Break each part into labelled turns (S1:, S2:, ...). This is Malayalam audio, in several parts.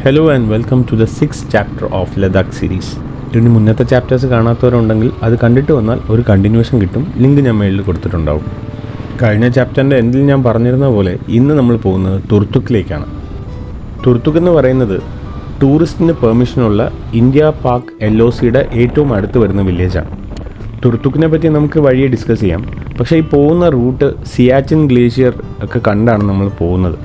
S1: Hello and welcome to the 6th chapter of Ladakh series. ഇതിന് മുന്നത്തെ ചാപ്റ്റേഴ്സ് കാണാത്തവരുണ്ടെങ്കിൽ അത് കണ്ടിട്ട് വന്നാൽ ഒരു കണ്ടിന്യൂഷൻ കിട്ടും. ലിങ്ക് ഞാൻ മേളിൽ കൊടുത്തിട്ടുണ്ടാവും. കഴിഞ്ഞ ചാപ്റ്ററിൻ്റെ എൻഡിൽ ഞാൻ പറഞ്ഞിരുന്ന പോലെ ഇന്ന് നമ്മൾ പോകുന്നത് തുർത്തുക്കിലേക്കാണ്. തുർത്തുക്ക് എന്ന് പറയുന്നത് ടൂറിസ്റ്റിന് പെർമിഷനുള്ള ഇന്ത്യ-പാക് LOCയുടെ ഏറ്റവും അടുത്ത് വരുന്ന വില്ലേജാണ്. തുർത്തുക്കിനെ പറ്റി നമുക്ക് വഴിയെ ഡിസ്കസ് ചെയ്യാം. പക്ഷേ ഈ പോകുന്ന റൂട്ട് സിയാച്ചിൻ ഗ്ലേഷ്യർ ഒക്കെ കണ്ടാണ് നമ്മൾ പോകുന്നത്.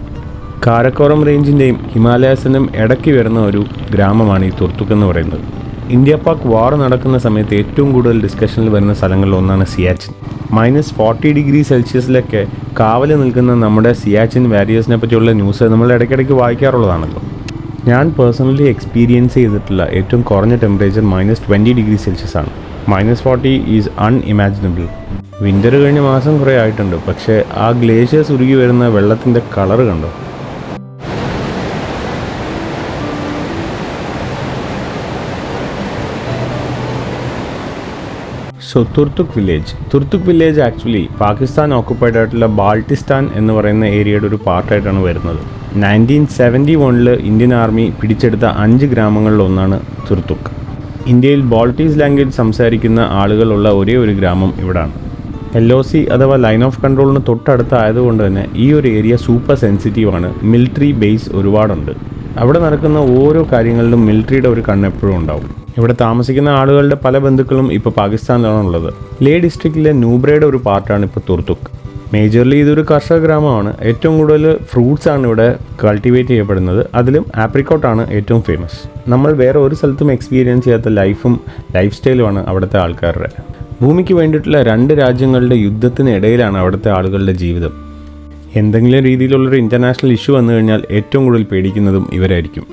S1: കാരക്കോറം റേഞ്ചിൻ്റെയും ഹിമാലയാസിനും ഇടയ്ക്ക് വരുന്ന ഒരു ഗ്രാമമാണ് ഈ തുർത്തുക്ക് എന്ന് പറയുന്നത്. ഇന്ത്യ-പാക് വാർ നടക്കുന്ന സമയത്ത് ഏറ്റവും കൂടുതൽ ഡിസ്കഷനിൽ വരുന്ന സ്ഥലങ്ങളിൽ ഒന്നാണ് സിയാച്ചിൻ. -40°C കാവൽ നിൽക്കുന്ന നമ്മുടെ സിയാച്ചിൻ വാരിയേഴ്സിനെ പറ്റിയുള്ള ന്യൂസ് നമ്മൾ ഇടയ്ക്കിടയ്ക്ക് വായിക്കാറുള്ളതാണല്ലോ. ഞാൻ പേഴ്സണലി എക്സ്പീരിയൻസ് ചെയ്തിട്ടുള്ള ഏറ്റവും കുറഞ്ഞ ടെമ്പറേച്ചർ -20°C ആണ്. -40 ഈസ് അൺഇമാജിനബിൾ. വിൻ്റർ കഴിഞ്ഞ മാസം കുറേ ആയിട്ടുണ്ട്, പക്ഷേ ആ ഗ്ലേഷ്യേഴ്സ് ഉരുകി വരുന്ന വെള്ളത്തിൻ്റെ കളറ് കണ്ടോ? തുർത്തുക്ക് വില്ലേജ് ആക്ച്വലി പാകിസ്ഥാൻ ഓക്കുപ്പൈഡ് ആയിട്ടുള്ള ബാൾട്ടിസ്ഥാൻ എന്ന് പറയുന്ന ഏരിയയുടെ ഒരു പാർട്ടായിട്ടാണ് വരുന്നത്. 1971 ഇന്ത്യൻ ആർമി പിടിച്ചെടുത്ത 5 ഗ്രാമങ്ങളിൽ ഒന്നാണ് തുർത്തുക്ക്. ഇന്ത്യയിൽ ബാൾട്ടീസ് ലാംഗ്വേജ് സംസാരിക്കുന്ന ആളുകളുള്ള ഒരേ ഒരു ഗ്രാമം ഇവിടാണ്. LOC അഥവാ ലൈൻ ഓഫ് കൺട്രോളിന് തൊട്ടടുത്തായതുകൊണ്ട് തന്നെ ഈ ഒരു ഏരിയ സൂപ്പർ സെൻസിറ്റീവാണ്. മിലിറ്ററി ബേസ് ഒരുപാടുണ്ട്. അവിടെ നടക്കുന്ന ഓരോ കാര്യങ്ങളിലും മിലിറ്ററിയുടെ ഒരു കണ്ണെപ്പോഴും ഉണ്ടാവും. ഇവിടെ താമസിക്കുന്ന ആളുകളുടെ പല ബന്ധുക്കളും ഇപ്പോൾ പാകിസ്ഥാനിലാണുള്ളത്. ലേ ഡിസ്ട്രിക്റ്റിലെ നൂബ്രയുടെ ഒരു പാർട്ടാണ് ഇപ്പോൾ തുർത്തുക്ക്. മേജർലി ഇതൊരു കർഷക ഗ്രാമമാണ്. ഏറ്റവും കൂടുതൽ ഫ്രൂട്ട്സ് ആണ് ഇവിടെ കൾട്ടിവേറ്റ് ചെയ്യപ്പെടുന്നത്. അതിലും ആപ്രിക്കോട്ടാണ് ഏറ്റവും ഫേമസ്. നമ്മൾ വേറെ ഒരു സ്ഥലത്തും എക്സ്പീരിയൻസ് ചെയ്യാത്ത ലൈഫ് സ്റ്റൈലുമാണ് അവിടുത്തെ ആൾക്കാരുടെ. ഭൂമിക്ക് വേണ്ടിയിട്ടുള്ള 2 രാജ്യങ്ങളുടെ യുദ്ധത്തിനിടയിലാണ് അവിടുത്തെ ആളുകളുടെ ജീവിതം. എന്തെങ്കിലും രീതിയിലുള്ളൊരു ഇൻ്റർനാഷണൽ ഇഷ്യൂ വന്നു കഴിഞ്ഞാൽ ഏറ്റവും കൂടുതൽ പേടിക്കുന്നതും ഇവരായിരിക്കും.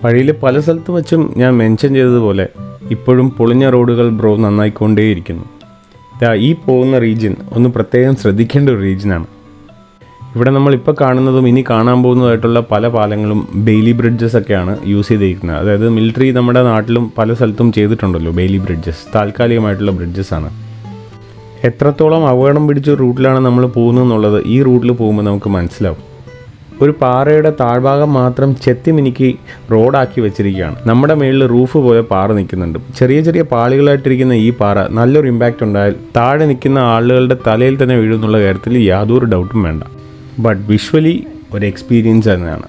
S1: വഴിയിൽ പല സ്ഥലത്തും വെച്ചും ഞാൻ മെൻഷൻ ചെയ്തതുപോലെ ഇപ്പോഴും പൊളിഞ്ഞ റോഡുകൾ നന്നായിക്കൊണ്ടേയിരിക്കുന്നു. ഈ പോകുന്ന റീജിയൻ ഒന്ന് പ്രത്യേകം ശ്രദ്ധിക്കേണ്ട ഒരു റീജിയനാണ്. ഇവിടെ നമ്മളിപ്പോൾ കാണുന്നതും ഇനി കാണാൻ പോകുന്നതായിട്ടുള്ള പല പാലങ്ങളും ബെയിലി ബ്രിഡ്ജസ് ഒക്കെയാണ് യൂസ് ചെയ്തിരിക്കുന്നത്. അതായത് മിലിറ്ററി നമ്മുടെ നാട്ടിലും പല സ്ഥലത്തും ചെയ്തിട്ടുണ്ടല്ലോ ബെയിലി ബ്രിഡ്ജസ്. താൽക്കാലികമായിട്ടുള്ള ബ്രിഡ്ജസ് ആണ്. എത്രത്തോളം അപകടം പിടിച്ച റൂട്ടിലാണ് നമ്മൾ പോകുന്നതെന്നുള്ളത് ഈ റൂട്ടിൽ പോകുമ്പോൾ നമുക്ക് മനസ്സിലാവും. ഒരു പാറയുടെ താഴ്ഭാഗം മാത്രം ചെത്തിമിനുക്കി റോഡാക്കി വെച്ചിരിക്കുകയാണ്. നമ്മുടെ മേളിൽ റൂഫ് പോലെ പാറ നിൽക്കുന്നുണ്ട്. ചെറിയ ചെറിയ പാളികളായിട്ടിരിക്കുന്ന ഈ പാറ നല്ലൊരു ഇമ്പാക്റ്റ് ഉണ്ടായാൽ താഴെ നിൽക്കുന്ന ആളുകളുടെ തലയിൽ തന്നെ വീഴുന്നുള്ള കാര്യത്തിൽ യാതൊരു ഡൗട്ടും വേണ്ട. ബട്ട് വിഷ്വലി ഒരു എക്സ്പീരിയൻസ് തന്നെയാണ്.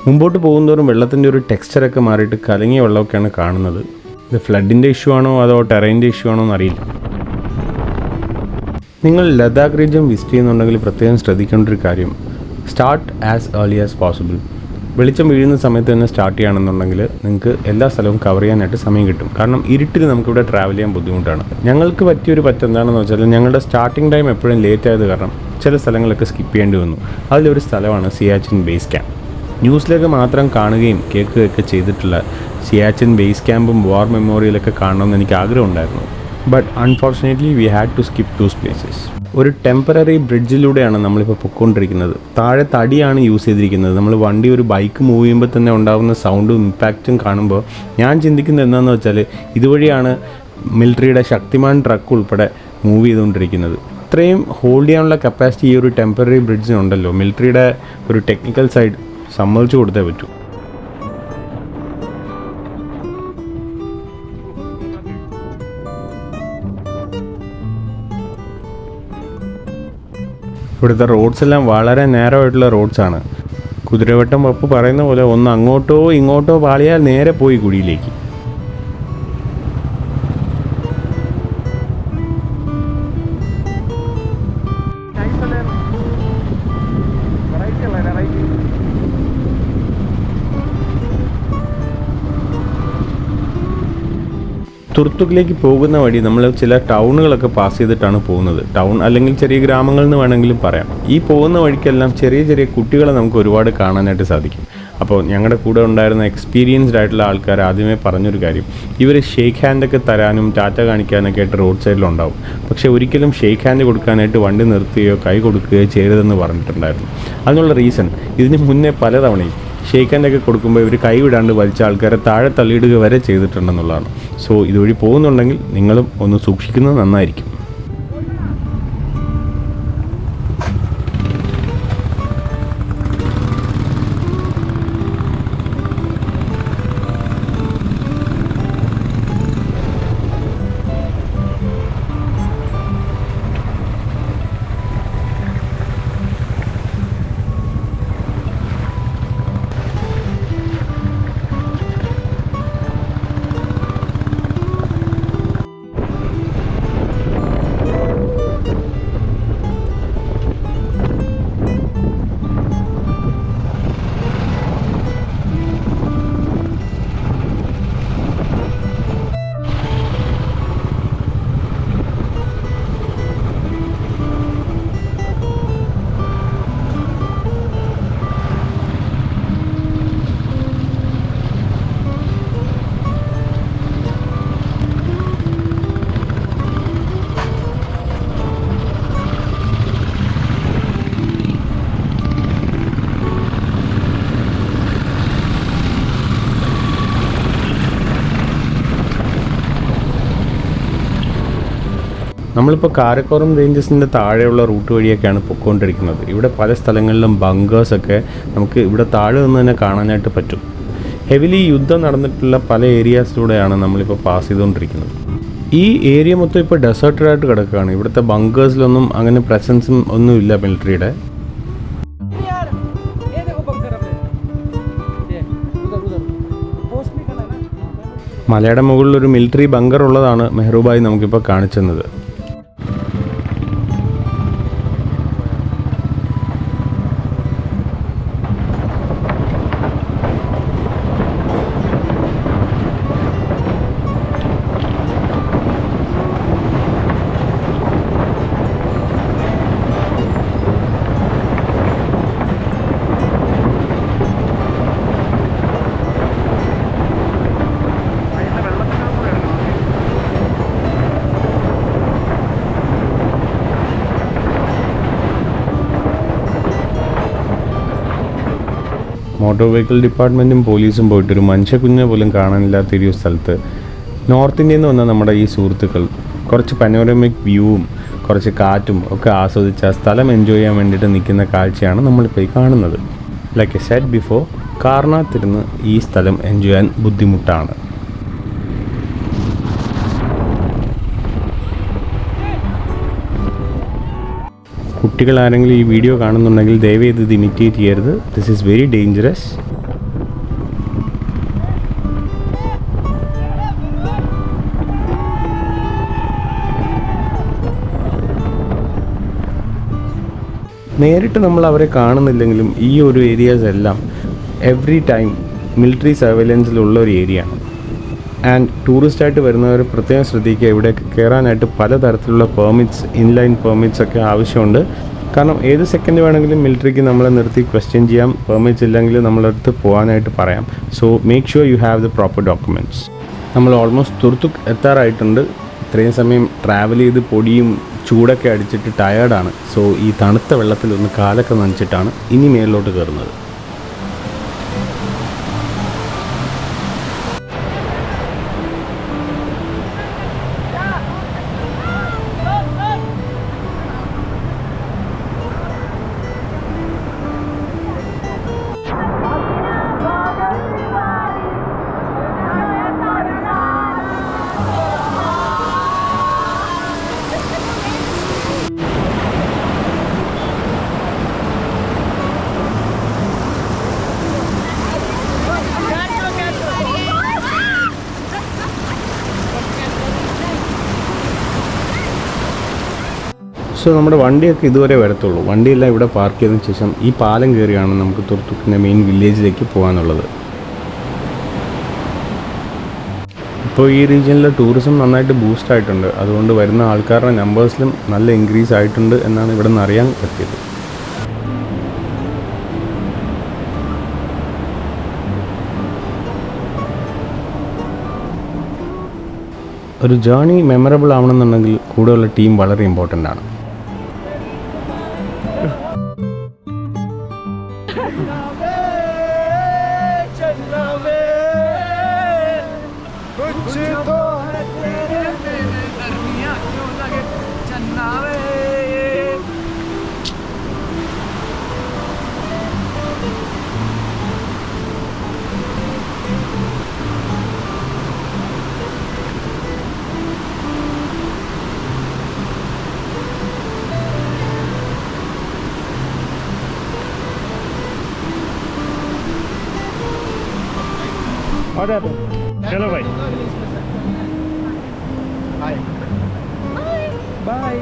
S1: മുമ്പോട്ട് പോകുന്നതോറും വെള്ളത്തിൻ്റെ ഒരു ടെക്സ്ചറൊക്കെ മാറിയിട്ട് കലങ്ങിയ വെള്ളമൊക്കെയാണ് കാണുന്നത്. ഇത് ഫ്ലഡിൻ്റെ ഇഷ്യൂ ആണോ അതോ ടെറൈൻ്റെ ഇഷ്യൂ ആണോ എന്നറിയില്ല. നിങ്ങൾ ലഡാക്ക് റീജിയൻ വിസിറ്റ് ചെയ്യുന്നുണ്ടെങ്കിൽ പ്രത്യേകം ശ്രദ്ധിക്കേണ്ട ഒരു കാര്യം, start as early as possible. വെളിച്ചം വീഴുന്ന സമയത്ത് തന്നെ സ്റ്റാർട്ട് ചെയ്യുകയാണെന്നുണ്ടെങ്കിൽ നിങ്ങൾക്ക് എല്ലാ സ്ഥലവും കവർ ചെയ്യാനായിട്ട് സമയം കിട്ടും. കാരണം ഇരുട്ടിൽ നമുക്കിവിടെ ട്രാവൽ ചെയ്യാൻ ബുദ്ധിമുട്ടാണ്. ഞങ്ങൾക്ക് പറ്റിയൊരു എന്താണെന്ന് വെച്ചാൽ ഞങ്ങളുടെ സ്റ്റാർട്ടിംഗ് ടൈം എപ്പോഴും ലേറ്റ് ആയത് കാരണം ചില സ്ഥലങ്ങളൊക്കെ സ്കിപ്പ് ചെയ്യേണ്ടി വന്നു. അതിലൊരു സ്ഥലമാണ് സിയാച്ചിൻ ബേസ് ക്യാമ്പ്. ന്യൂസിലേക്ക് മാത്രം കാണുകയും കേൾക്കുകയൊക്കെ ചെയ്തിട്ടുള്ള സിയാച്ചിൻ ബേസ് ക്യാമ്പും വാർ മെമ്മോറിയലൊക്കെ കാണണമെന്ന് എനിക്ക് ആഗ്രഹമുണ്ടായിരുന്നു. But unfortunately we had to skip those places. ഒരു ടെമ്പററി ബ്രിഡ്ജിലൂടെയാണ് നമ്മളിപ്പോൾ പൊയ്ക്കൊണ്ടിരിക്കുന്നത്. താഴെ തടിയാണ് യൂസ് ചെയ്തിരിക്കുന്നത്. നമ്മൾ ഒരു ബൈക്ക് മൂവ് ചെയ്യുമ്പോൾ തന്നെ ഉണ്ടാകുന്ന സൗണ്ടും ഇമ്പാക്റ്റും കാണുമ്പോൾ ഞാൻ ചിന്തിക്കുന്നത് എന്താണെന്ന് വെച്ചാൽ ഇതുവഴിയാണ് മിലിറ്ററിയുടെ ശക്തിമാൻ ട്രക്ക് ഉൾപ്പെടെ മൂവ് ചെയ്തുകൊണ്ടിരിക്കുന്നത്. ഇത്രയും ഹോൾഡ് ചെയ്യാനുള്ള കപ്പാസിറ്റി ഈ ഒരു ടെമ്പററി ബ്രിഡ്ജിനുണ്ടല്ലോ. മിലിറ്ററിയുടെ ഒരു ടെക്നിക്കൽ സൈഡ് സമ്മതിച്ചു കൊടുത്തേ പറ്റൂ. ഇവിടുത്തെ റോഡ്സ് എല്ലാം വളരെ നേരോ ആയിട്ടുള്ള റോഡ്സാണ്. കുതിരവട്ടം പപ്പ് പറയുന്ന പോലെ ഒന്ന് അങ്ങോട്ടോ ഇങ്ങോട്ടോ പാളിയാൽ നേരെ പോയി കുഴിയിലേക്ക്. തുർത്തുക്കിലേക്ക് പോകുന്ന വഴി നമ്മൾ ചില ടൗണുകളൊക്കെ പാസ് ചെയ്തിട്ടാണ് പോകുന്നത്. ടൗൺ അല്ലെങ്കിൽ ചെറിയ ഗ്രാമങ്ങളിൽ നിന്ന് വേണമെങ്കിലും പറയാം. ഈ പോകുന്ന വഴിക്കെല്ലാം ചെറിയ ചെറിയ കുട്ടികളെ നമുക്ക് ഒരുപാട് കാണാനായിട്ട് സാധിക്കും. അപ്പോൾ ഞങ്ങളുടെ കൂടെ ഉണ്ടായിരുന്ന എക്സ്പീരിയൻസ്ഡ് ആയിട്ടുള്ള ആൾക്കാർ ആദ്യമേ പറഞ്ഞൊരു കാര്യം, ഇവർ ഷേക്ക് ഹാൻഡൊക്കെ തരാനും ടാറ്റ കാണിക്കാനൊക്കെ ആയിട്ട് റോഡ് സൈഡിലുണ്ടാവും. പക്ഷേ ഒരിക്കലും ഷേക്ക് ഹാൻഡ് കൊടുക്കാനായിട്ട് വണ്ടി നിർത്തുകയോ കൈ കൊടുക്കുകയോ ചെയ്യരുതെന്ന് പറഞ്ഞിട്ടുണ്ടായിരുന്നു. അതിനുള്ള റീസൺ ഇതിന് മുന്നേ പലതവണയും ഷേക്ക് ഹാൻഡൊക്കെ കൊടുക്കുമ്പോൾ ഇവർ കൈ വിടാണ്ട് വലിച്ച ആൾക്കാരെ താഴെ തള്ളിയിടുക വരെ ചെയ്തിട്ടുണ്ടെന്നുള്ളതാണ്. സോ ഇതുവഴി പോകുന്നുണ്ടെങ്കിൽ നിങ്ങളും ഒന്ന് സൂക്ഷിക്കുന്നത് നന്നായിരിക്കും. നമ്മളിപ്പോൾ കാരക്കോറം റേഞ്ചസിൻ്റെ താഴെയുള്ള റൂട്ട് വഴിയൊക്കെയാണ് പൊയ്ക്കൊണ്ടിരിക്കുന്നത്. ഇവിടെ പല സ്ഥലങ്ങളിലും ബങ്കേഴ്സൊക്കെ നമുക്ക് ഇവിടെ താഴെ നിന്ന് തന്നെ കാണാനായിട്ട് പറ്റും. ഹെവിലി യുദ്ധം നടന്നിട്ടുള്ള പല ഏരിയാസിലൂടെയാണ് നമ്മളിപ്പോൾ പാസ് ചെയ്തുകൊണ്ടിരിക്കുന്നത്. ഈ ഏരിയ മൊത്തം ഇപ്പോൾ ഡെസേർട്ടഡായിട്ട് കിടക്കുകയാണ്. ഇവിടുത്തെ ബങ്കേഴ്സിലൊന്നും അങ്ങനെ പ്രസൻസും ഒന്നുമില്ല മിലിറ്ററിയുടെ. മലയുടെ മുകളിൽ ഒരു മിലിറ്ററി ബങ്കർ ഉള്ളതാണ് മെഹ്റൂബായി നമുക്കിപ്പോൾ കാണിച്ചു തന്നത്. മോട്ടോർ വെഹിക്കിൾ ഡിപ്പാർട്ട്മെൻറ്റും പോലീസും പോയിട്ടൊരു മനുഷ്യക്കുഞ്ഞെ പോലും കാണാനില്ലാത്തൊരു സ്ഥലത്ത് നോർത്ത് ഇന്ത്യയിൽ നിന്ന് വന്ന നമ്മുടെ ഈ സുഹൃത്തുക്കൾ കുറച്ച് പനോരമിക് വ്യൂവും കുറച്ച് കാറ്റും ഒക്കെ ആസ്വദിച്ച് ആ സ്ഥലം എൻജോയ് ചെയ്യാൻ വേണ്ടിയിട്ട് നിൽക്കുന്ന കാഴ്ചയാണ് നമ്മളിപ്പോൾ ഈ കാണുന്നത്. ലൈക്ക് എ സെഡ് ബിഫോർ, കാറിനകത്തിരുന്ന് ഈ സ്ഥലം എൻജോയ് ചെയ്യാൻ ബുദ്ധിമുട്ടാണ്. കുട്ടികൾ ആരെങ്കിലും ഈ വീഡിയോ കാണുന്നുണ്ടെങ്കിൽ ദയവേത് ഇത് ഇമിറ്റേറ്റ് ചെയ്യരുത്. This is very dangerous. നേരിട്ട് നമ്മൾ അവരെ കാണുന്നില്ലെങ്കിലും ഈ ഒരു ഏരിയാസ് എല്ലാം എവറി ടൈം മിലിറ്ററി സർവൈലൻസിലുള്ള ഒരു ഏരിയ ആണ്. ആൻഡ് ടൂറിസ്റ്റായിട്ട് വരുന്നവർ പ്രത്യേകം ശ്രദ്ധിക്കുക, ഇവിടെ കയറാനായിട്ട് പലതരത്തിലുള്ള പെർമിറ്റ്സ്, ഇൻലൈൻ പെർമിറ്റ്സ് ഒക്കെ ആവശ്യമുണ്ട്. കാരണം ഏത് സെക്കൻഡ് വേണമെങ്കിലും മിലിറ്ററിക്ക് നമ്മളെ നിർത്തി ക്വസ്റ്റ്യൻ ചെയ്യാം. പെർമിറ്റ്സ് ഇല്ലെങ്കിൽ നമ്മളടുത്ത് പോകാനായിട്ട് പറയാം. So make sure you have the proper documents. നമ്മൾ ഓൾമോസ്റ്റ് തുർത്തുക്ക് എത്താറായിട്ടുണ്ട്. ഇത്രയും സമയം ട്രാവൽ ചെയ്ത് പൊടിയും ചൂടൊക്കെ അടിച്ചിട്ട് ടയേർഡാണ്. സോ ഈ തണുത്ത വെള്ളത്തിലൊന്ന് കാലൊക്കെ നനച്ചിട്ടാണ് ഇനി മേളിലോട്ട് കയറുന്നത്. സോ നമ്മുടെ വണ്ടിയൊക്കെ ഇതുവരെ വരത്തുള്ളൂ. വണ്ടിയെല്ലാം ഇവിടെ പാർക്ക് ചെയ്തതിന് ശേഷം ഈ പാലം കയറിയാണ് നമുക്ക് തുർത്തുക്കിൻ്റെ മെയിൻ വില്ലേജിലേക്ക് പോകാനുള്ളത്. ഇപ്പോൾ ഈ റീജിയനിലെ ടൂറിസം നന്നായിട്ട് ബൂസ്റ്റ് ആയിട്ടുണ്ട്. അതുകൊണ്ട് വരുന്ന ആൾക്കാരുടെ നമ്പേഴ്സിലും നല്ല ഇൻക്രീസ് ആയിട്ടുണ്ട് എന്നാണ് ഇവിടെ നിന്ന് അറിയാൻ പറ്റിയത്. ഒരു ജേർണി മെമ്മറബിൾ ആവണമെന്നുണ്ടെങ്കിൽ കൂടെയുള്ള ടീം വളരെ ഇമ്പോർട്ടൻ്റ് ആണ്. चलो भाई, बाय बाय.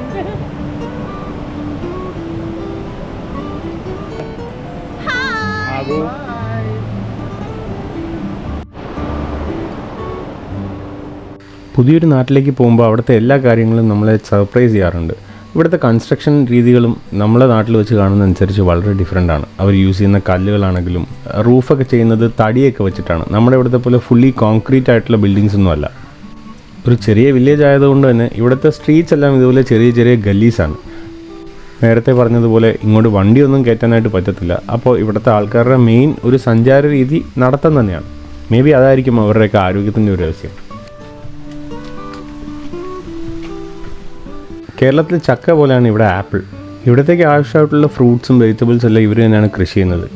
S1: പുതിയൊരു നാട്ടിലേക്ക് പോകുമ്പോൾ അവിടുത്തെ എല്ലാ കാര്യങ്ങളും നമ്മളെ സർപ്രൈസ് ചെയ്യാറുണ്ട്. ഇവിടുത്തെ കൺസ്ട്രക്ഷൻ രീതികളും നമ്മളെ നാട്ടിൽ വെച്ച് കാണുന്നതനുസരിച്ച് വളരെ ഡിഫറെൻ്റ് ആണ്. അവർ യൂസ് ചെയ്യുന്ന കല്ലുകളാണെങ്കിലും റൂഫൊക്കെ ചെയ്യുന്നത് തടിയൊക്കെ വെച്ചിട്ടാണ്. നമ്മുടെ ഇവിടുത്തെ പോലെ ഫുള്ളി കോൺക്രീറ്റ് ആയിട്ടുള്ള ബിൽഡിങ്സ് ഒന്നുമല്ല. ഒരു ചെറിയ വില്ലേജ് ആയതുകൊണ്ട് തന്നെ ഇവിടുത്തെ സ്ട്രീറ്റ്സ് എല്ലാം ഇതുപോലെ ചെറിയ ചെറിയ ഗല്ലീസാണ്. നേരത്തെ പറഞ്ഞതുപോലെ ഇങ്ങോട്ട് വണ്ടിയൊന്നും കയറ്റാനായിട്ട് പറ്റത്തില്ല. അപ്പോൾ ഇവിടുത്തെ ആൾക്കാരുടെ മെയിൻ ഒരു സഞ്ചാര രീതി നടത്തം തന്നെയാണ്. മേ ബി അതായിരിക്കും അവരുടെയൊക്കെ ആരോഗ്യത്തിൻ്റെ ഒരു രഹസ്യം. കേരളത്തിൽ ചക്ക പോലെയാണ് ഇവിടെ ആപ്പിൾ. ഇവിടത്തേക്ക് ആവശ്യമായിട്ടുള്ള ഫ്രൂട്ട്സും വെജിറ്റബിൾസും എല്ലാം ഇവർ തന്നെയാണ് കൃഷി ചെയ്യുന്നത്.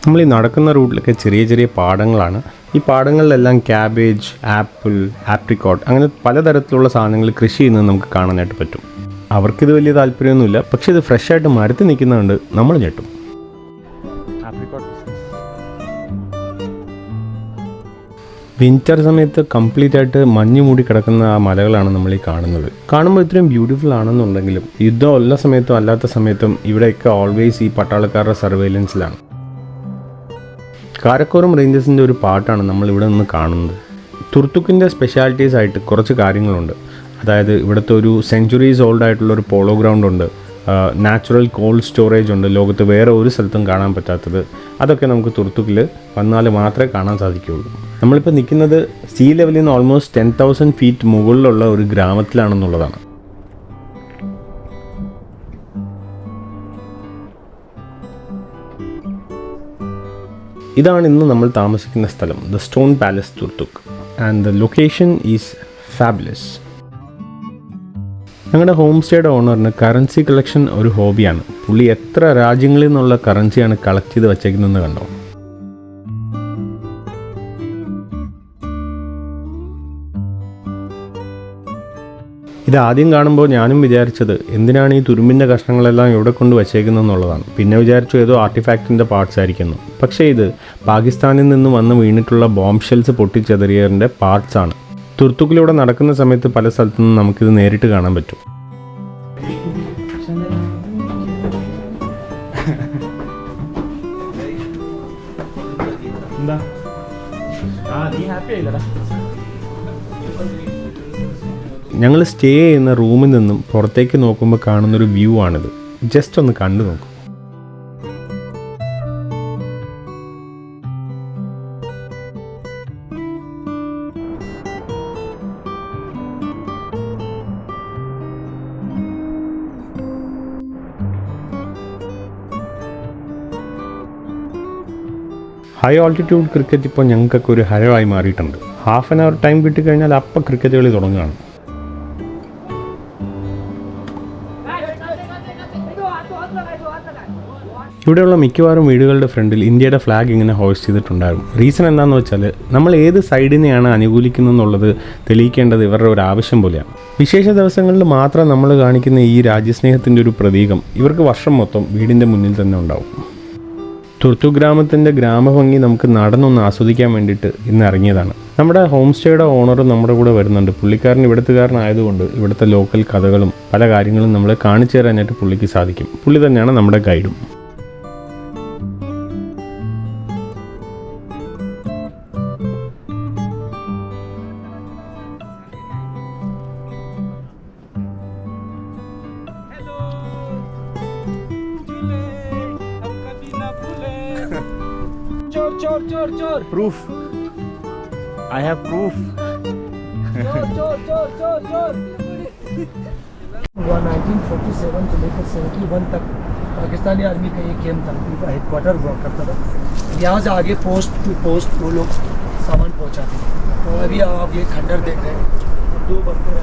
S1: നമ്മൾ ഈ നടക്കുന്ന റൂട്ടിലൊക്കെ ചെറിയ ചെറിയ പാടങ്ങളാണ്. ഈ പാടങ്ങളിലെല്ലാം ക്യാബേജ്, ആപ്പിൾ, ആപ്രിക്കോട്ട് അങ്ങനെ പലതരത്തിലുള്ള സാധനങ്ങൾ കൃഷി ചെയ്യുന്നത് നമുക്ക് കാണാനായിട്ട് പറ്റും. അവർക്കിത് വലിയ താല്പര്യമൊന്നുമില്ല, പക്ഷേ ഇത് ഫ്രഷായിട്ട് മരത്തിൽ നിൽക്കുന്നതുകൊണ്ട് നമ്മൾ ഞെട്ടും. വിൻ്റർ സമയത്ത് കംപ്ലീറ്റ് ആയിട്ട് മഞ്ഞ് മൂടി കിടക്കുന്ന ആ മലകളാണ് നമ്മൾ ഈ കാണുന്നത്. കാണുമ്പോൾ ഇത്രയും ബ്യൂട്ടിഫുൾ ആണെന്നുണ്ടെങ്കിലും യുദ്ധം ഉള്ള സമയത്തും അല്ലാത്ത സമയത്തും ഇവിടെയൊക്കെ ഓൾവേസ് ഈ പട്ടാളക്കാരുടെ സർവൈലൻസിലാണ്. കാരക്കോറം റേഞ്ചസിൻ്റെ ഒരു പാട്ടാണ് നമ്മൾ ഇവിടെ നിന്ന് കാണുന്നത്. തുർത്തുക്കിൻ്റെ സ്പെഷ്യാലിറ്റീസ് ആയിട്ട് കുറച്ച് കാര്യങ്ങളുണ്ട്. അതായത് ഇവിടുത്തെ ഒരു സെഞ്ച്വറീസ് ഓൾഡ് ആയിട്ടുള്ളൊരു പോളോ ഗ്രൗണ്ട് ഉണ്ട്, നാച്ചുറൽ കോൾഡ് സ്റ്റോറേജ് ഉണ്ട്, ലോകത്ത് വേറെ ഒരു സ്ഥലത്തും കാണാൻ പറ്റാത്തത്. അതൊക്കെ നമുക്ക് തുർത്തുക്കിൽ വന്നാൽ മാത്രമേ കാണാൻ സാധിക്കുകയുള്ളൂ. നമ്മളിപ്പോൾ നിൽക്കുന്നത് സീ ലെവലിൽ നിന്ന് ഓൾമോസ്റ്റ് 10,000 ഫീറ്റ് മുകളിലുള്ള ഒരു ഗ്രാമത്തിലാണെന്നുള്ളതാണ്. ഇതാണ് ഇന്ന് നമ്മൾ താമസിക്കുന്ന സ്ഥലം, the stone palace Turtuk, and the location is fabulous. ഞങ്ങളുടെ ഹോം സ്റ്റേയുടെ ഓണറിന് കറൻസി കളക്ഷൻ ഒരു ഹോബിയാണ്. പുള്ളി എത്ര രാജ്യങ്ങളിൽ നിന്നുള്ള കറൻസിയാണ് കളക്ട് ചെയ്ത് വച്ചേക്കുന്നതെന്ന് കണ്ടോ. ഇതാദ്യം കാണുമ്പോൾ ഞാനും വിചാരിച്ചത് എന്തിനാണ് ഈ തുരുമ്പിൻ്റെ കഷ്ണങ്ങളെല്ലാം ഇവിടെ കൊണ്ട് വച്ചേക്കുന്നതെന്നുള്ളതാണ്. പിന്നെ വിചാരിച്ചു ഏതോ ആർട്ടിഫാക്റ്റിൻ്റെ പാർട്സ് ആയിരിക്കുന്നു. പക്ഷേ ഇത് പാകിസ്ഥാനിൽ നിന്ന് വന്ന് വീണിട്ടുള്ള ബോംബ് ഷെൽസ് പൊട്ടിച്ചെതറിയതിൻ്റെ പാർട്സാണ്. തുർത്തുക്കിലൂടെ നടക്കുന്ന സമയത്ത് പല സ്ഥലത്തു നിന്നും നമുക്കിത് നേരിട്ട് കാണാൻ പറ്റും. ഞങ്ങൾ സ്റ്റേ ചെയ്യുന്ന റൂമിൽ നിന്നും പുറത്തേക്ക് നോക്കുമ്പോൾ കാണുന്നൊരു വ്യൂ ആണിത്. ജസ്റ്റ് ഒന്ന് കണ്ടു നോക്കും. ഹൈ ആൾട്ടിറ്റ്യൂഡ് ക്രിക്കറ്റ് ഇപ്പോൾ ഞങ്ങൾക്കൊക്കെ ഒരു ഹരമായി മാറിയിട്ടുണ്ട്. ഹാഫ് ആൻ അവർ ടൈം കിട്ടിക്കഴിഞ്ഞാൽ അപ്പം ക്രിക്കറ്റ് കളി തുടങ്ങുകയാണ്. ഇവിടെയുള്ള മിക്കവാറും വീടുകളുടെ ഫ്രണ്ടിൽ ഇന്ത്യയുടെ ഫ്ലാഗ് ഇങ്ങനെ ഹോസ്റ്റ് ചെയ്തിട്ടുണ്ടാകും. റീസൺ എന്താണെന്ന് വെച്ചാൽ നമ്മൾ ഏത് സൈഡിനെയാണ് അനുകൂലിക്കുന്നതെന്നുള്ളത് തെളിയിക്കേണ്ടത് ഇവരുടെ ഒരു ആവശ്യം പോലെയാണ്. വിശേഷ ദിവസങ്ങളിൽ മാത്രം നമ്മൾ കാണിക്കുന്ന ഈ രാജ്യസ്നേഹത്തിൻ്റെ ഒരു പ്രതീകം ഇവർക്ക് വർഷം മൊത്തം വീടിൻ്റെ മുന്നിൽ തന്നെ ഉണ്ടാവും. തുർത്തു ഗ്രാമത്തിൻ്റെ ഗ്രാമഭംഗി നമുക്ക് നടന്നൊന്ന് ആസ്വദിക്കാൻ വേണ്ടിയിട്ട് ഇന്ന് ഇറങ്ങിയതാണ്. നമ്മുടെ ഹോം സ്റ്റേയുടെ ഓണർ നമ്മുടെ കൂടെ വരുന്നുണ്ട്. പുള്ളിക്കാരൻ ഇവിടുത്തുകാരനായതുകൊണ്ട് ഇവിടുത്തെ ലോക്കൽ കഥകളും പല കാര്യങ്ങളും നമ്മളെ കാണിച്ചു തരാനായിട്ട് പുള്ളിക്ക് സാധിക്കും. പുള്ളി തന്നെയാണ് നമ്മുടെ ഗൈഡും.
S2: चोर
S1: Proof. I have proof.
S2: चोर 1947 से लेकर 71 तक पाकिस्तानी आर्मी का ये कैंप था, उनका हेडक्वार्टर हुआ करता था। यहाँ से आगे पोस्ट टू पोस्ट वो लोग सामान पहुँचाते। तो अभी आप ये खंडर देख रहे हैं, दो बंकर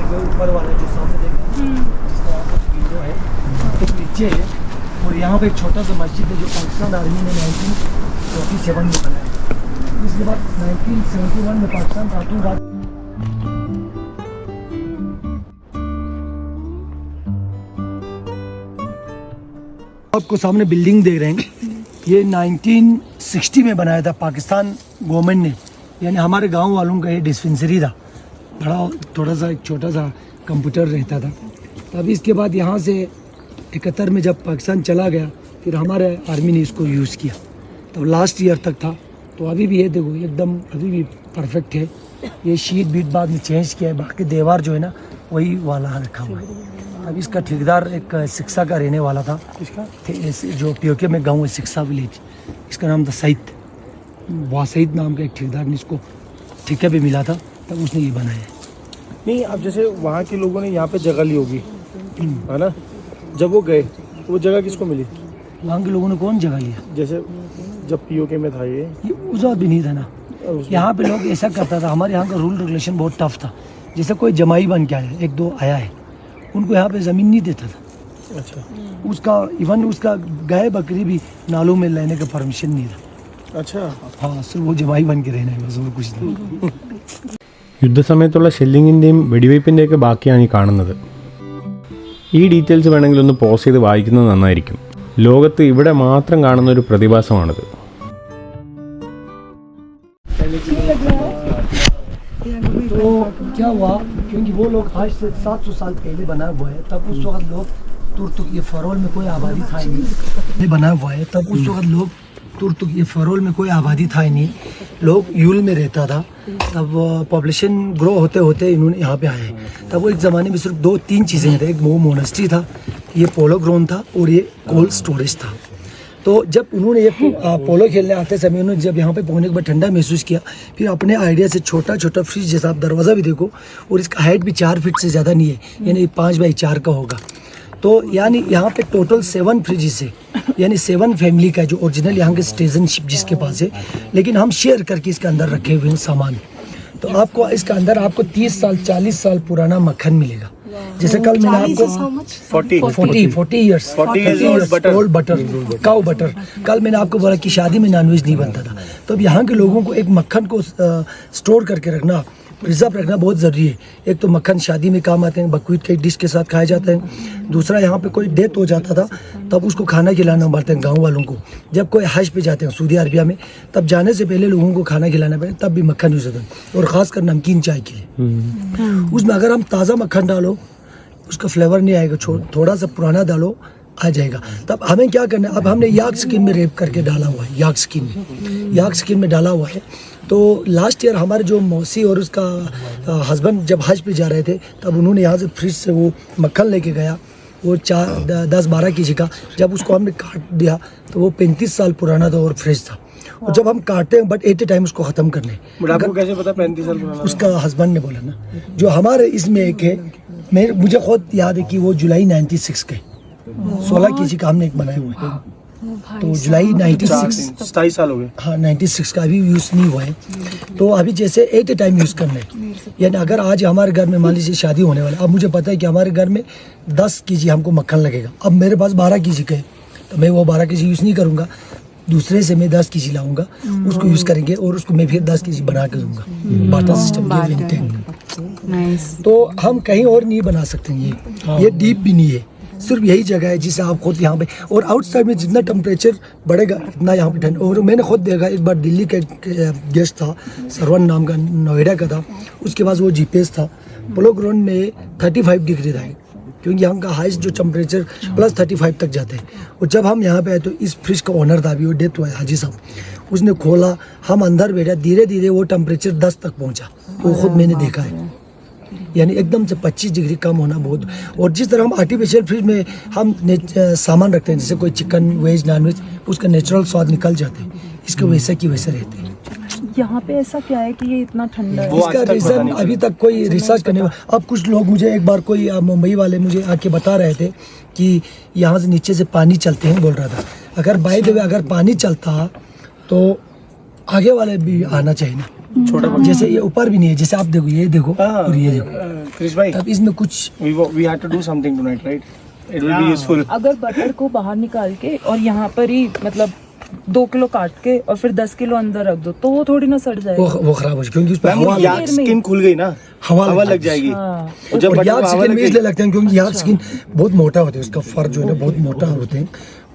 S2: एक ऊपर वाला जो सामने देख रहे हैं जिसका विंडो है, एक नीचे है, और यहाँ पे एक छोटा सा मस्जिद है जो पाकिस्तान आर्मी ने 1947 में बनाया। इसके बाद 1971 में पाकिस्तान खातून राज आपको सामने बिल्डिंग देख रहे हैं, ये 1960 में बनाया था पाकिस्तान गवर्नमेंट ने, यानी हमारे गांव वालों का ये डिस्पेंसरी था। बड़ा थोड़ा सा एक छोटा सा कंप्यूटर रहता था। तब इसके बाद यहाँ से 71 में जब पाकिस्तान चला गया, फिर हमारे आर्मी ने इसको यूज़ किया। तब लास्ट ईयर तक था। तो अभी भी ये देखो एकदम अभी भी परफेक्ट है। ये शीट बीट बाद में चेंज किया है, बाकी दीवार जो है ना वही वाला रखा हुआ है। अब इसका ठेकेदार एक सिक्सा का रहने वाला था, जो पीओके में गाँव है सिक्सा विलेज, इसका नाम था सईद। वासईद नाम का एक ठेकेदार ने इसको ठेके पे मिला था, तब उसने ये बनाया है।
S3: नहीं, अब जैसे वहाँ के लोगों ने यहाँ पे जगह ली होगी, है ना? जब वो गए तो वो जगह किसको मिली?
S2: वहाँ के लोगों ने कौन जगह लिया?
S3: जैसे जब पीओके में था ये
S2: उस वक्त भी नहीं था ना। यहाँ पे लोग ऐसा करता था, हमारे यहाँ का रूल रेगुलेशन बहुत टफ था। जैसे कोई जमाई बन के आया, एक दो आया है, उनको यहाँ पे ज़मीन नहीं देता था।
S3: अच्छा
S2: उसका इवन उसका गाय बकरी भी नालों में लेने का परमिशन नहीं था।
S3: अच्छा
S2: हाँ, सिर्फ वो जमाई बन के रहना है बस, और कुछ नहीं।
S1: യുദ്ധസമയത്തുള്ള ഷെല്ലിങ്ങിൻ്റെയും വെടിവയ്പ്പിൻ്റെയൊക്കെ ബാക്കിയാണ് ഈ കാണുന്നത്. ഈ ഡീറ്റെയിൽസ് വേണമെങ്കിൽ ഒന്ന് പോസ് ചെയ്ത് വായിക്കുന്നത് നന്നായിരിക്കും. ലോകത്ത് ഇവിടെ മാത്രം കാണുന്ന ഒരു പ്രതിഭാസമാണിത്.
S2: तो क्या हुआ, क्योंकि वो लोग आज से 700 साल पहले बना हुआ है, तब उस वक्त लोग तुर्तुक, ये फरोल में कोई आबादी था ही नहीं, बना हुआ है तब उस वक्त लोग तुर्तुक, ये फरोल में कोई आबादी था ही नहीं, लोग यूल में रहता था। तब पॉपुलेशन ग्रो होते होते इन्होंने यहाँ पे आए। तब वो एक ज़माने में सिर्फ 2-3 चीज़ें थे, एक वो मोनेस्ट्री था, ये पोलो ग्राउंड था और ये कोल्ड स्टोरेज था। तो जब उन्होंने ये पोलो खेलने आते समय उन्होंने जब यहाँ पे पहुँचने के बाद ठंडा महसूस किया, फिर अपने आइडिया से छोटा छोटा फ्रिज जैसा, आप दरवाज़ा भी देखो, और इसका हाइट भी 4 फीट से ज़्यादा नहीं है, यानी 5 बाई 4 का होगा। तो यानी यहाँ पे टोटल 7 फ्रिजेस है, यानी 7 फैमिली का, जो ओरिजिनल यहाँ के सिटीजनशिप जिसके पास है, लेकिन हम शेयर करके इसके अंदर रखे हुए हैं सामान। तो आपको इसके अंदर आपको 30 साल 40 साल पुराना मक्खन मिलेगा। जैसे कल मैंने आपको 40 years old butter, cow butter. कल मैंने आपको बोला कि शादी में नॉनवेज नहीं बनता था, तो अब यहाँ के लोगों को एक मक्खन को स्टोर करके रखना, प्रिजर्व रखना बहुत ज़रूरी है। एक तो मक्खन शादी में काम आते हैं, बकरीद के डिश के साथ खाए जाते हैं। दूसरा, यहाँ पे कोई डेथ हो जाता था तब उसको खाना खिलाना पड़ता है गांव वालों को। जब कोई हज पे जाते हैं सऊदी अरबिया में, तब जाने से पहले लोगों को खाना खिलाना पड़ता है, तब भी मक्खन यूज़ होता है, और ख़ासकर नमकीन चाय के लिए। उसमें अगर हम ताज़ा मक्खन डालो उसका फ्लेवर नहीं आएगा, थोड़ा सा पुराना डालो आ जाएगा। तब हमें क्या करना है, अब हमने याक स्किन में रेप करके डाला हुआ है, याक स्किन में डाला हुआ है। तो लास्ट ईयर हमारे जो मौसी और उसका हस्बैंड जब हज पे जा रहे थे, तब उन्होंने यहाँ से फ्रिज से वो मक्खन लेके गया, वो 10-12 केजी का। जब उसको हमने काट दिया तो वो 35 साल पुराना था और फ्रेश था। और जब हम काटते हैं बट एट ए टाइम उसको ख़त्म करने,
S3: बट आपको कैसे पता 35 साल पुराना?
S2: उसका हस्बैंड ने बोला ना। जो हमारे इसमें एक है, मुझे खुद याद है कि वो जुलाई 96 के 16 केजी का हमने एक बनाया हुआ है। तो जुलाई 96,
S3: 27 साल हो गए।
S2: हाँ 96 का अभी यूज़ नहीं हुआ है। तो अभी जैसे एट ए टाइम यूज़ करना है, यानी अगर आज हमारे घर में मान लीजिए शादी होने वाला, अब मुझे पता है कि हमारे घर में 10 केजी हमको मक्खन लगेगा। अब मेरे पास 12 केजी का है, तो मैं वो 12 केजी यूज़ नहीं करूँगा, दूसरे से मैं 10 केजी लाऊंगा, उसको यूज़ करेंगे और उसको मैं फिर 10 केजी बना के दूंगा। बाटा सिस्टम तो हम कहीं और नहीं बना सकते। ये डीप भी नहीं है, सिर्फ यही जगह है जिसे आप खुद यहाँ पे, और आउटसाइड में जितना टेम्परेचर बढ़ेगा इतना यहाँ पे ठंड। और मैंने खुद देखा, एक बार दिल्ली का गेस्ट था, सरवन नाम का, नोएडा का था, उसके पास वो जीपीएस था, पोलो ग्राउंड में 35 डिग्री था, क्योंकि यहाँ का हाईएस्ट जो टेम्परेचर +35 तक जाते हैं। और जब हम यहाँ पे आए तो इस फ्रिज का ओनर था, अभी वो डेथ हुआ है, हाजी साहब, उसने खोला, हम अंदर बैठा, धीरे धीरे वो टेम्परेचर 10 तक पहुँचा। वो खुद मैंने देखा है, यानी एकदम से 25 डिग्री कम होना बहुत। और जिस तरह हम आर्टिफिशियल फ्रिज में हम सामान रखते हैं, जैसे कोई चिकन वेज नॉन वेज, उसका नेचुरल स्वाद निकल जाते हैं, इसके वैसा की वैसे रहते हैं।
S4: यहाँ पे ऐसा क्या है कि ये इतना ठंडा है?
S2: इसका रीज़न अभी तक कोई रिसर्च करने में, अब कुछ लोग मुझे एक बार कोई मुंबई वाले मुझे आके बता रहे थे कि यहाँ से नीचे से पानी चलते हैं, बोल रहा था। अगर बाई द वे अगर पानी चलता तो आगे वाले भी आना चाहिए ना, छोटा, जैसे ये ऊपर भी नहीं है, जैसे आप देखो, ये देखो और ये देखो
S3: क्रिश भाई,
S2: तब इसमें कुछ
S3: we had to do something tonight, right? It will be useful.
S4: अगर बटर को बाहर निकाल के और यहाँ पर ही मतलब 2 किलो काट के और फिर 10 किलो अंदर रख दो तो वो थोड़ी ना सड़ जाएगा।
S2: वो खराब हो जाए, क्योंकि उस पर हवा
S3: याक स्किन खुल गई ना, हवा लग जाएगी।
S4: हाँ।
S3: जब
S2: और याक
S3: हवा
S2: स्किन
S3: लग
S2: में इसलिए लगते हैं क्योंकि याक स्किन बहुत मोटा होता है, उसका फर जो है ना बहुत मोटा होते हैं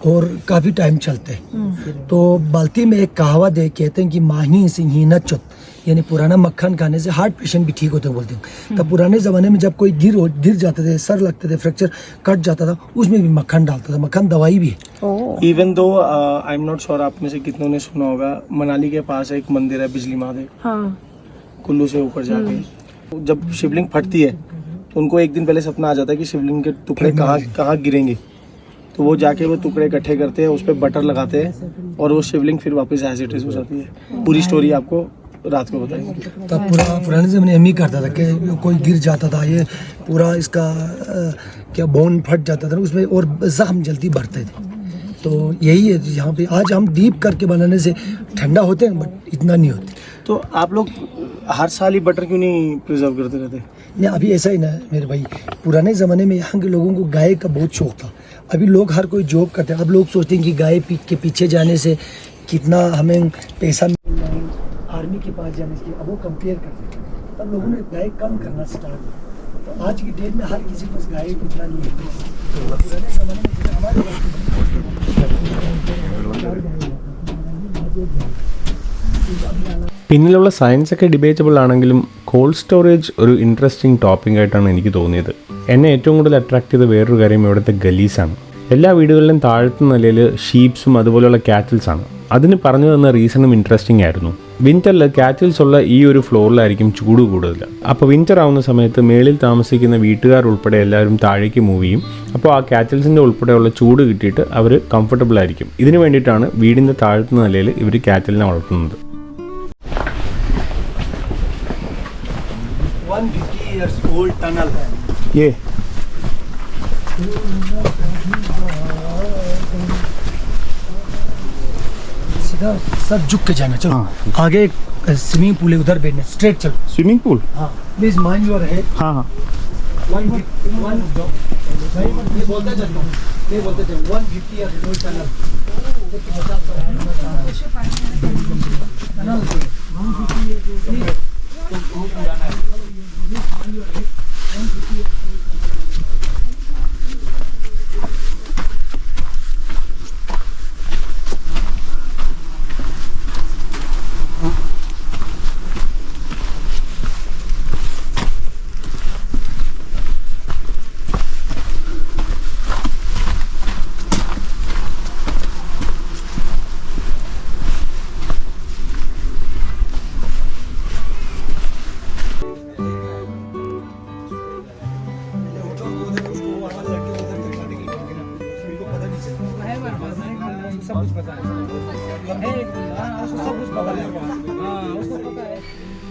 S2: और काफ़ी टाइम चलते हैं। तो बाल्टी में एक कहावत है, कहते हैं कि माही सिंही न चुत, यानी पुराना मक्खन खाने से हार्ट पेशेंट भी ठीक होते हैं बोलते हैं। तब पुराने ज़माने में जब कोई गिर जाते थे, सर लगते थे, फ्रैक्चर कट जाता था, उसमें भी मक्खन डालता था। मक्खन दवाई भी है।
S3: Even though I am not sure आप में से कितनों ने सुना होगा, मनाली के पास एक मंदिर है बिजली महादेव,
S4: हाँ।
S3: कुल्लू से ऊपर जाके जब शिवलिंग फटती है तो उनको एक दिन पहले सपना आ जाता है कि शिवलिंग के टुकड़े कहाँ गिरेंगे। तो वो जाके वो टुकड़े इकट्ठे करते हैं, उस पर बटर लगाते हैं और वो शिवलिंग फिर वापस एज इट इज हो जाती है। पूरी स्टोरी आपको रात को बताएंगे।
S2: तब पुराने ज़माने में करता था कि कोई गिर जाता था, ये पूरा इसका क्या बोन फट जाता था उसमें और जख्म जल्दी बढ़ते थे। तो यही है यहाँ पे। आज हम डीप करके बनाने से ठंडा होते हैं बट इतना नहीं होते।
S3: तो आप लोग हर साल ही बटर क्यों नहीं प्रिजर्व करते रहते?
S2: नहीं अभी ऐसा ही ना मेरे भाई, पुराने ज़माने में यहाँ के लोगों को गाय का बहुत शौक था। अभी लोग हर कोई जॉब करते हैं, अब लोग सोचते हैं कि गाय के पीछे जाने से कितना हमें पैसा मिल रहा है, आर्मी के पास जाने से, अब वो कंपेयर करते हैं। तब लोगों ने गाय कम करना स्टार्ट किया। तो आज की डेट में हर किसी के पास गाय इतना नहीं है। तो पुराने ज़माने में जैसे
S1: പിന്നിലുള്ള സയൻസൊക്കെ ഡിബേറ്റബിൾ ആണെങ്കിലും കോൾഡ് സ്റ്റോറേജ് ഒരു ഇൻട്രസ്റ്റിംഗ് ടോപ്പിക് ആയിട്ടാണ് എനിക്ക് തോന്നിയത്. എന്നെ ഏറ്റവും കൂടുതൽ അട്രാക്ട് ചെയ്ത വേറൊരു കാര്യം ഇവിടുത്തെ ഗലീസാണ്. എല്ലാ വീടുകളിലും താഴത്തെ നിലയിൽ ഷീപ്സും അതുപോലെയുള്ള ക്യാറ്റിൽസാണ്. അതിന് പറഞ്ഞു തന്ന റീസണും ഇൻട്രസ്റ്റിംഗ് ആയിരുന്നു. വിൻ്ററിൽ ക്യാറ്റിൽസ് ഉള്ള ഈ ഒരു ഫ്ലോറിലായിരിക്കും ചൂട് കൂടുതൽ. അപ്പോൾ വിൻ്റർ ആവുന്ന സമയത്ത് മേളിൽ താമസിക്കുന്ന വീട്ടുകാർ ഉൾപ്പെടെ എല്ലാവരും താഴേക്ക് മൂവ് ചെയ്യും. അപ്പോൾ ആ ക്യാറ്റിൽസിൻ്റെ ഉൾപ്പെടെയുള്ള ചൂട് കിട്ടിയിട്ട് അവർ കംഫർട്ടബിൾ ആയിരിക്കും. ഇതിന് വേണ്ടിയിട്ടാണ് വീടിൻ്റെ താഴത്തെ നിലയിൽ ഇവർ ക്യാറ്റിലിനെ വളർത്തുന്നത്.
S2: 150 years old tunnel है
S1: ये
S2: सीधा सब झुक के जाना। चलो आगे एक स्विमिंग पूल है, उधर बैठना, स्ट्रेट चलो।
S1: Swimming pool?
S2: हाँ प्लीज माइंड योर हेड।
S1: हाँ हाँ
S2: ये बोलते चलो, ये बोलते चलो 150 years old tunnel।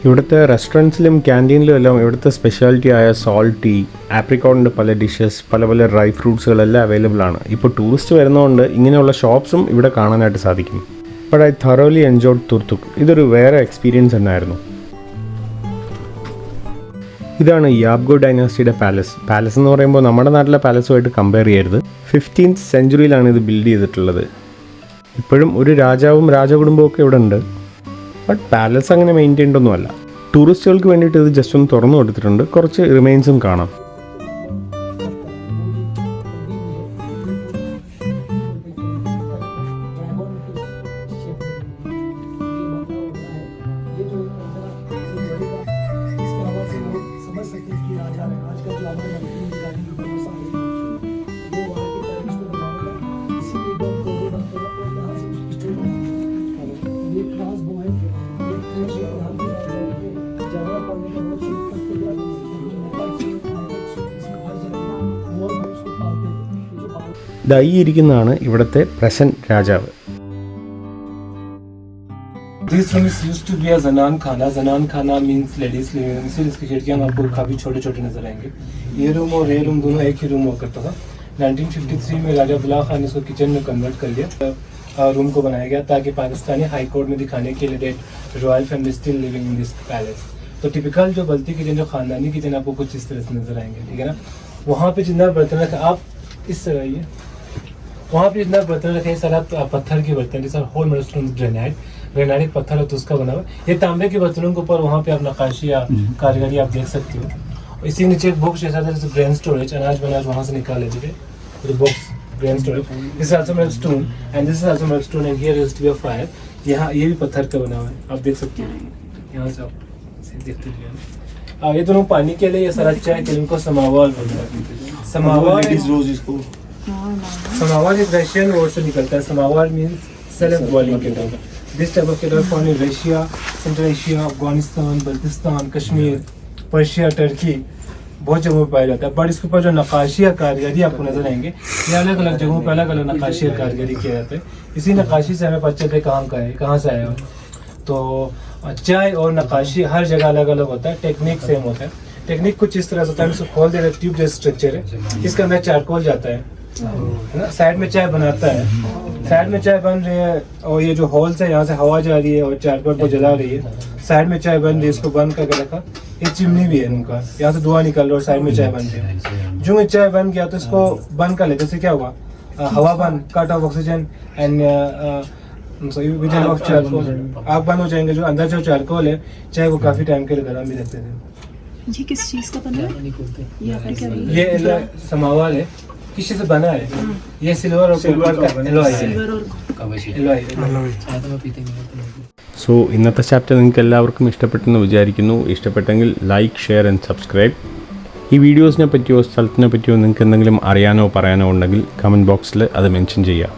S1: ഇവിടുത്തെ റെസ്റ്റോറൻറ്റ്സിലും ക്യാൻറ്റീനിലും എല്ലാം ഇവിടുത്തെ സ്പെഷ്യാലിറ്റി ആയ സോൾട്ട് ടീ, ആപ്രിക്കോട്ടിൻ്റെ പല ഡിഷസ്, പല പല ഡ്രൈ ഫ്രൂട്ട്സുകളെല്ലാം അവൈലബിൾ ആണ്. ഇപ്പോൾ ടൂറിസ്റ്റ് വരുന്നതുകൊണ്ട് ഇങ്ങനെയുള്ള ഷോപ്സും ഇവിടെ കാണാനായിട്ട് സാധിക്കും. But I thoroughly enjoyed തുർത്തുക്ക്. ഇതൊരു വേറെ എക്സ്പീരിയൻസ് തന്നെയായിരുന്നു. ഇതാണ് യാബ്ഗോ ഡൈനാസ്റ്റിയുടെ പാലസ്. പാലസ് എന്ന് പറയുമ്പോൾ നമ്മുടെ നാട്ടിലെ പാലസുമായിട്ട് കമ്പയർ ചെയ്യരുത്. 15th centuryയിലാണ് ഇത് ബിൽഡ് ചെയ്തിട്ടുള്ളത്. ഇപ്പോഴും ഒരു രാജാവും രാജകുടുംബവും ഒക്കെ ഇവിടെ ഉണ്ട്. ബട്ട് പാലസ് അങ്ങനെ മെയിൻറ്റെയിൻഡ് ഒന്നുമല്ല. ടൂറിസ്റ്റുകൾക്ക് വേണ്ടിയിട്ട് ഇത് ജസ്റ്റ് ഒന്ന് തുറന്നു കൊടുത്തിട്ടുണ്ട്. കുറച്ച് റിമൈൻസും കാണാം. ഈ ഇരിക്കുന്നതാണ് ഇവിടുത്തെ പ്രസന്റ് രാജാവ്.
S3: This room is used to be a zanan khana. Zanan khana means ladies living room. इसलिए इसकी खिड़कियाँ आपको काफ़ी छोटे छोटे नजर आएंगे. ये रूम और ये रूम दोनों एक ही रूम हुआ करता था. 1953 में राजा बुला खान ने इसको किचन में कन्वर्ट कर लिया. रूम को बनाया गया ताकि पाकिस्तानी हाई कोर्ट में दिखाने के लिए royal family still living in this palace. तो टिपिकल जो बल्ती किचन, जो खानदानी किचन आपको कुछ इस तरह से नजर आएंगे. ठीक है ना. वहाँ पे जितना बर्तन रखा आप इस तरह ये वहाँ पे जितना बर्तन रखे सारा पत्थर के बर्तन, सर होल मडस्टोन ग्रेनाइट पत्थर है तो उसका बना हुआ. ये तांबे के बर्तनों के ऊपर वहाँ पे आप नक्काशी या कारीगरी आप देख सकते हो. इसी नीचे एक बॉक्स जैसा था, ग्रेन स्टोरेज, अनाज बनाज वहाँ से निकाल लेते थे. तो box grain storage. This is also mudstone and this is also mudstone and here used to be a fire. यहाँ ये भी पत्थर का बना हुआ है, आप देख सकते हो. यहाँ से आप देखते हो. ये दोनों पानी के लिए ये सारा चाय के इनको समावार बोलते हैं. समावार एक रशियन वर्ड से निकलता है. Samovar means self boiling kettle. This type of kettle found in Russia, central Asia, Afghanistan, Baltistan, Kashmir, Persia, Turkey, बहुत जगहों पर पाया जाता है. बट इसके ऊपर जो नक्काशी या कारीगरी आपको नजर आएंगे, ये अलग अलग जगहों पर अलग अलग नक्काशी या कारीगरी किया जाता है. इसी नक्काशी से हमें पता चलता है कहाँ का है, कहाँ से आया. तो चाय और नक्काशी हर जगह अलग अलग होता है. टेक्निक सेम होता है. टेक्निक कुछ इस तरह से होता है. इसको खोल दे रहे ट्यूब जैसे स्ट्रक्चर है, इसके अंदर चारकोल जाता है ना. साइड में चाय बनाता है, साइड में चाय बन रही है और ये जो होल्स है यहाँ से हवा जा रही है और चारकोल को जला रही है. साइड में चाय बन रही है, इसको बंद करके रखा.
S5: एक चिमनी भी है उनका, यहाँ से धुआं निकल रहा है और साइड में चाय बन रही है। जो ये चाय बन गया तो इसको बंद कर लेते, इससे क्या हुआ, हवा बंद, कट ऑफ ऑक्सीजन एंड आग बंद हो जाएंगे। जो अंदर जो चारकोल है चाय वो काफ़ी टाइम के लिए गर्म भी रखते थे।
S4: ये किस चीज का बना है? ये आपने क्या बोला?
S5: ये समावाल है, किस चीज़ से बना है? ये सिल्वर और सिल्वर का एलॉय है।
S4: सिल्वर और
S1: സോ ഇന്നത്തെ ചാപ്റ്റർ നിങ്ങൾക്ക് എല്ലാവർക്കും ഇഷ്ടപ്പെട്ടെന്ന് വിചാരിക്കുന്നു. ഇഷ്ടപ്പെട്ടെങ്കിൽ ലൈക്ക്, ഷെയർ ആൻഡ് സബ്സ്ക്രൈബ്. ഈ വീഡിയോസിനെ പറ്റിയോ സ്ഥലത്തിനെ പറ്റിയോ നിങ്ങൾക്ക് എന്തെങ്കിലും അറിയാനോ പറയാനോ ഉണ്ടെങ്കിൽ കമൻറ്റ് ബോക്സിൽ അത് മെൻഷൻ ചെയ്യുക.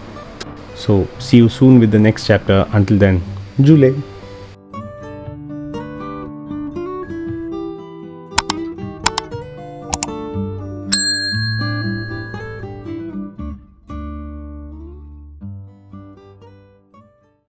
S1: So see you soon with the next chapter. Until then, July.